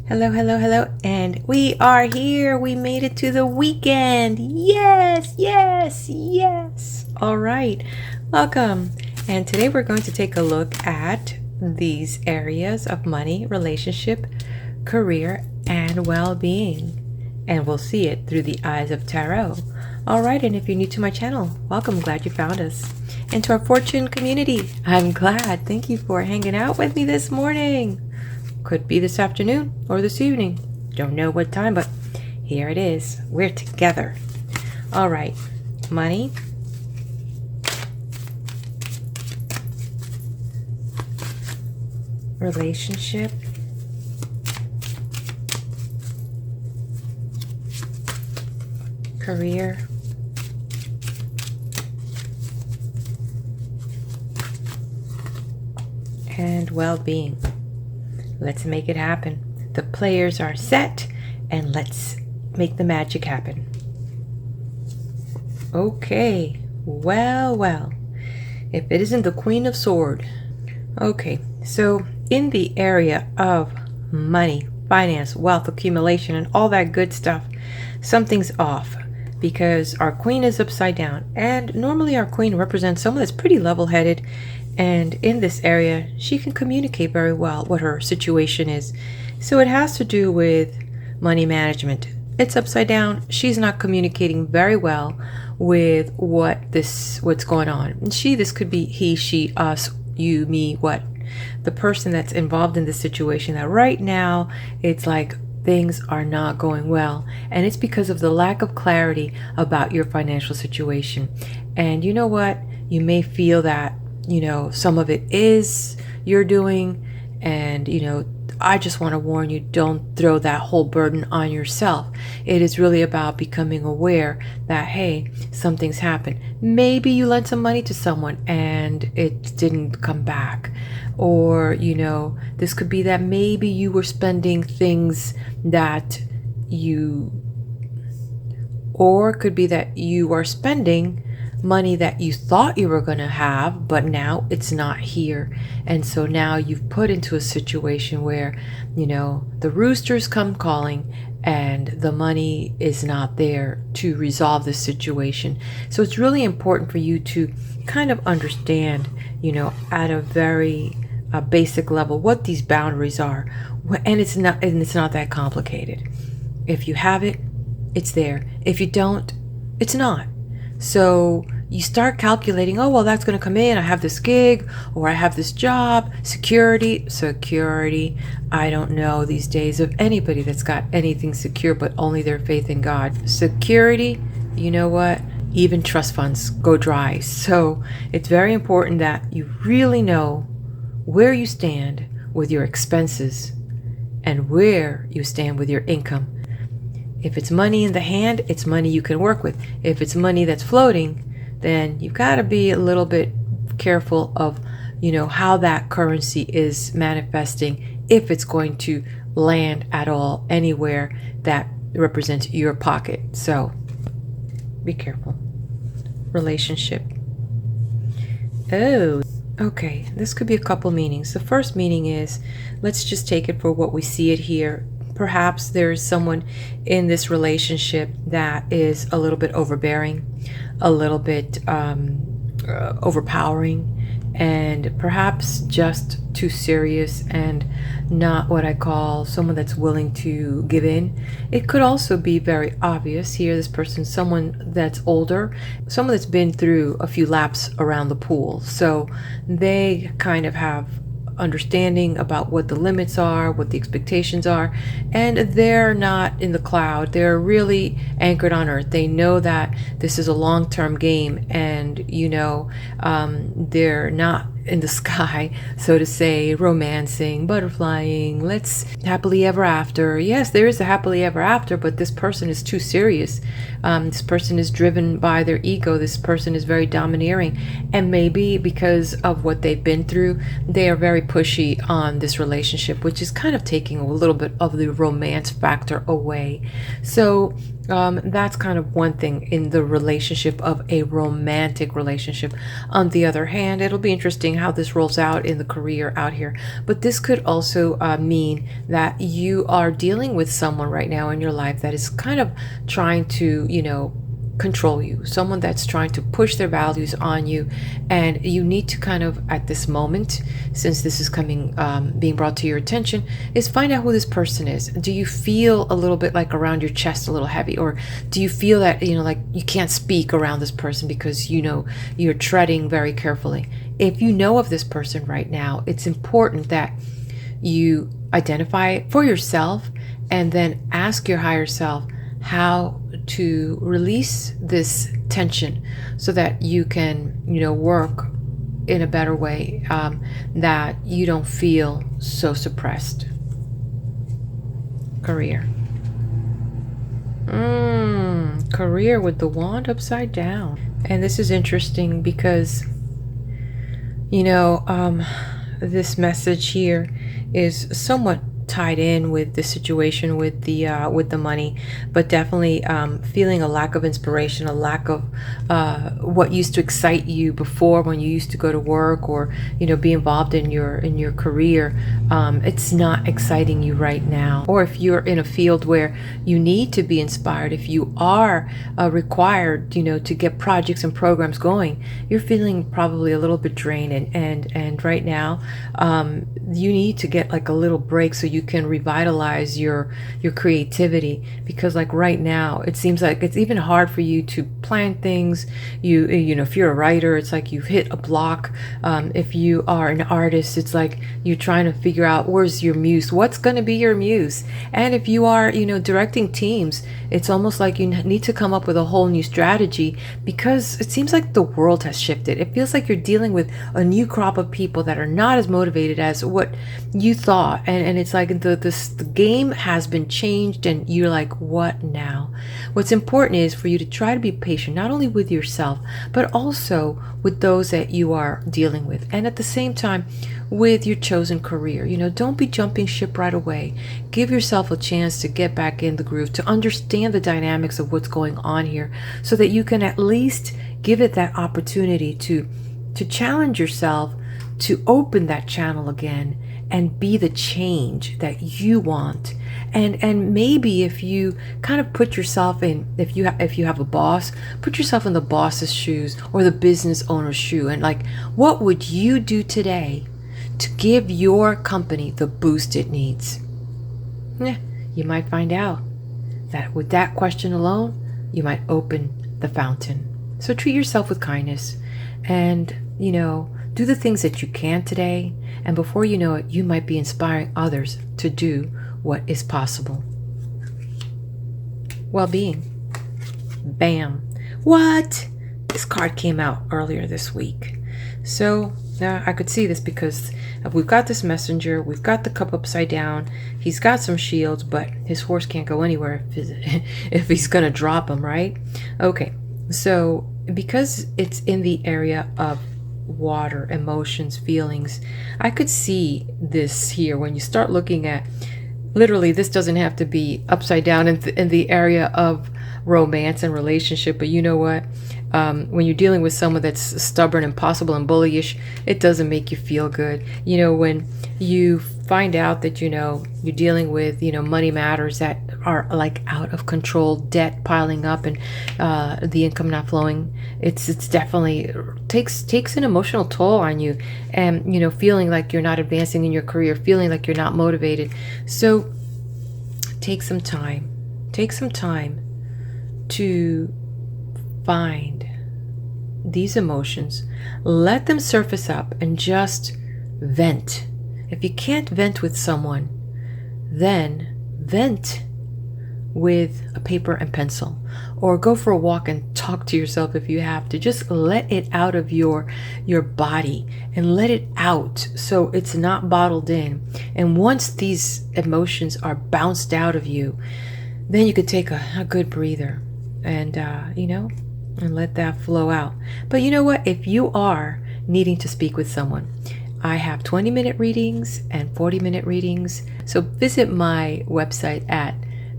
Hello, hello, hello, and we are here. We made it to the weekend. Yes, yes, yes. All right, welcome. And today we're going to take a look at these areas of money, relationship, career, and well-being. And we'll see it through the eyes of tarot. All right, and if you're new to my channel, welcome. Glad you found us. And to our fortune community, I'm glad. Thank you for hanging out with me this morning. Could be this afternoon or this evening. Don't know what time, but here it is. We're together. All right. Money. Relationship. Career. And well-being. Let's make it happen. The players are set, and let's make the magic happen. Okay, well, if it isn't the Queen of Swords. Okay, so in the area of money, finance, wealth accumulation, and all that good stuff, something's off because our Queen is upside down, and normally our Queen represents someone that's pretty level-headed. And in this area, she can communicate very well what her situation is. So it has to do with money management. It's upside down. She's not communicating very well with what's going on. And this could be he, she, us, you, me, what. The person that's involved in this situation that right now, it's like things are not going well. And it's because of the lack of clarity about your financial situation. And you know what? You may feel that some of it is you're doing, and I just want to warn you, don't throw that whole burden on yourself. It is really about becoming aware that, hey, something's happened. Maybe you lent some money to someone and it didn't come back. Or, this could be that maybe you were spending things or it could be that you are spending money that you thought you were going to have, but now it's not here. And so now you've put into a situation where, the roosters come calling and the money is not there to resolve this situation. So it's really important for you to kind of understand, at a very basic level what these boundaries are. And it's not that complicated. If you have it, it's there. If you don't, it's not. So you start calculating, oh, well, that's going to come in. I have this gig, or I have this job. Security. I don't know these days of anybody that's got anything secure, but only their faith in God. Security, you know what? Even trust funds go dry. So it's very important that you really know where you stand with your expenses and where you stand with your income. If it's money in the hand, it's money you can work with. If it's money that's floating, then you've got to be a little bit careful of, how that currency is manifesting, if it's going to land at all anywhere that represents your pocket. So be careful. Relationship. Oh, okay. This could be a couple meanings. The first meaning is, let's just take it for what we see it here. Perhaps there's someone in this relationship that is a little bit overbearing, a little bit overpowering, and perhaps just too serious and not what I call someone that's willing to give in. It could also be very obvious here, this person, someone that's older, someone that's been through a few laps around the pool. So they kind of have understanding about what the limits are, what the expectations are, and they're not in the cloud. They're really anchored on earth. They know that this is a long-term game, and they're not in the sky, so to say, romancing, butterflying, let's happily ever after. Yes, there is a happily ever after, but this person is too serious. This person is driven by their ego. This person is very domineering, and maybe because of what they've been through, they are very pushy on this relationship, which is kind of taking a little bit of the romance factor away. So That's kind of one thing in the relationship of a romantic relationship. On the other hand, it'll be interesting how this rolls out in the career out here. But this could also mean that you are dealing with someone right now in your life that is kind of trying to, control you, someone that's trying to push their values on you, and you need to kind of, at this moment, since this is coming being brought to your attention, is find out who this person is. Do you feel a little bit like around your chest a little heavy, or do you feel that like you can't speak around this person because you're treading very carefully? If you know of this person right now, it's important that you identify it for yourself and then ask your higher self how to release this tension so that you can, work in a better way, that you don't feel so suppressed. Career. Career with the wand upside down. And this is interesting because, this message here is somewhat tied in with the situation with the money, but definitely feeling a lack of inspiration, a lack of what used to excite you before when you used to go to work or be involved in your career. It's not exciting you right now. Or if you're in a field where you need to be inspired, if you are required to get projects and programs going, you're feeling probably a little bit drained, and right now you need to get like a little break so you can revitalize your creativity, because like right now it seems like it's even hard for you to plan things. If you're a writer, it's like you've hit a block. If you are an artist, it's like you're trying to figure out where's your muse, what's going to be your muse. And if you are directing teams, it's almost like you need to come up with a whole new strategy, because it seems like the world has shifted. It feels like you're dealing with a new crop of people that are not as motivated as what you thought, and it's like the game has been changed, and you're like, what now? What's important is for you to try to be patient, not only with yourself but also with those that you are dealing with, and at the same time with your chosen career. Don't be jumping ship right away. Give yourself a chance to get back in the groove, to understand the dynamics of what's going on here, so that you can at least give it that opportunity to challenge yourself, to open that channel again and be the change that you want. And maybe if you kind of put yourself in, if you have a boss, put yourself in the boss's shoes or the business owner's shoe, and like, what would you do today to give your company the boost it needs? You might find out that with that question alone, you might open the fountain. So treat yourself with kindness, and do the things that you can today, and before you know it, you might be inspiring others to do what is possible. Well-being. Bam. What? This card came out earlier this week. So I could see this because we've got this messenger, we've got the cup upside down, he's got some shields, but his horse can't go anywhere if he's gonna drop him, right? Okay, so because it's in the area of water, emotions, feelings, I could see this here when you start looking at, literally, this doesn't have to be upside down in the area of romance and relationship, but you know what? When you're dealing with someone that's stubborn, impossible, and bullyish, it doesn't make you feel good. When you find out that you're dealing with money matters that are like out of control, debt piling up, and the income not flowing, it's definitely takes an emotional toll on you, and feeling like you're not advancing in your career, feeling like you're not motivated. So take some time to find these emotions, let them surface up, and just vent. If you can't vent with someone, then vent with a paper and pencil, or go for a walk and talk to yourself if you have to. Just let it out of your body and let it out so it's not bottled in. And once these emotions are bounced out of you, then you could take a good breather and and let that flow out. But you know what? If you are needing to speak with someone, I have 20-minute readings and 40-minute readings. So visit my website at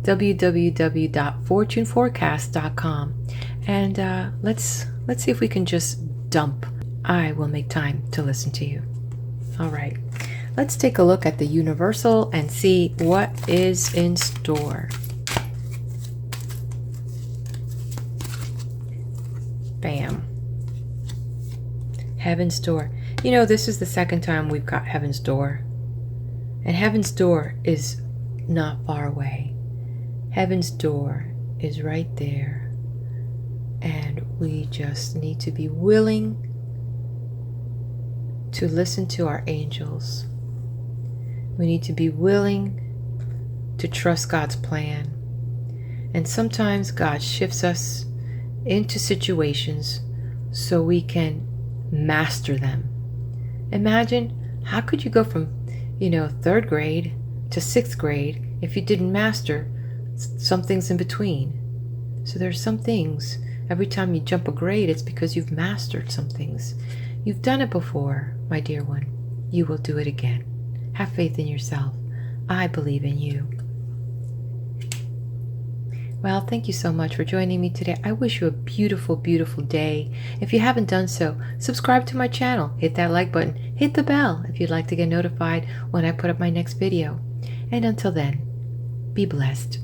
www.fortuneforecast.com, and let's see if we can just dump. I will make time to listen to you. All right, let's take a look at the universal and see what is in store. Bam. Heaven's Door. You know, this is the second time we've got Heaven's Door. And Heaven's Door is not far away. Heaven's Door is right there. And we just need to be willing to listen to our angels. We need to be willing to trust God's plan. And sometimes God shifts us into situations so we can master them. Imagine, how could you go from, third grade to sixth grade if you didn't master some things in between? So there's some things, every time you jump a grade, it's because you've mastered some things. You've done it before, my dear one. You will do it again. Have faith in yourself. I believe in you. Well, thank you so much for joining me today. I wish you a beautiful, beautiful day. If you haven't done so, subscribe to my channel. Hit that like button. Hit the bell if you'd like to get notified when I put up my next video. And until then, be blessed.